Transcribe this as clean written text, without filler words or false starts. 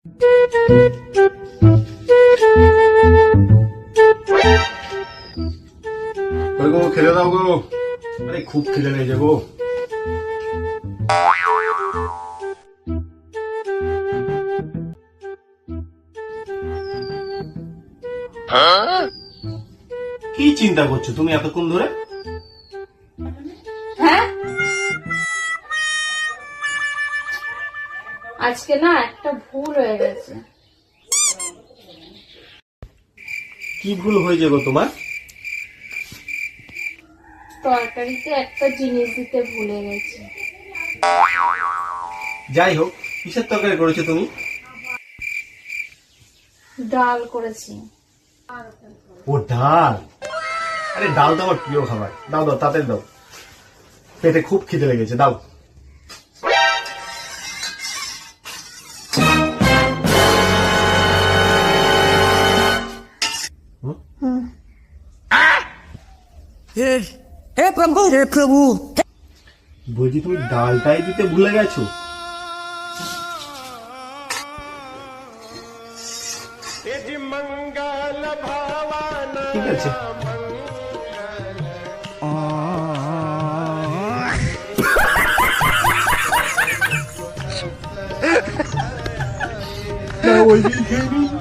গো খেলে দাও গো, আরে খুব খিদে লেগেছে গো। কি চিন্তা করছো তুমি এতক্ষণ ধরে? হ্যাঁ, আজকে না একটা ভুল হয়ে গেছে। কি ভুল হয়েছে গো তোমার? তরকারিতে একটা জিনিস দিতে ভুলে গেছি। যাই হোক, কিসের তরকারি করেছো তুমি? ডাল করেছি। ও ডাল, আরে ডাল তো আমার প্রিয় খাবার। দাও দাও তাড়াতাড়ি দাও, পেটে খুব খিদে লেগেছে, দাও। हे प्रभु বলছি তুমি ডালটাই দিতে ভুলে গেছো? ঠিক আছে, ওই খেয়ে নিই।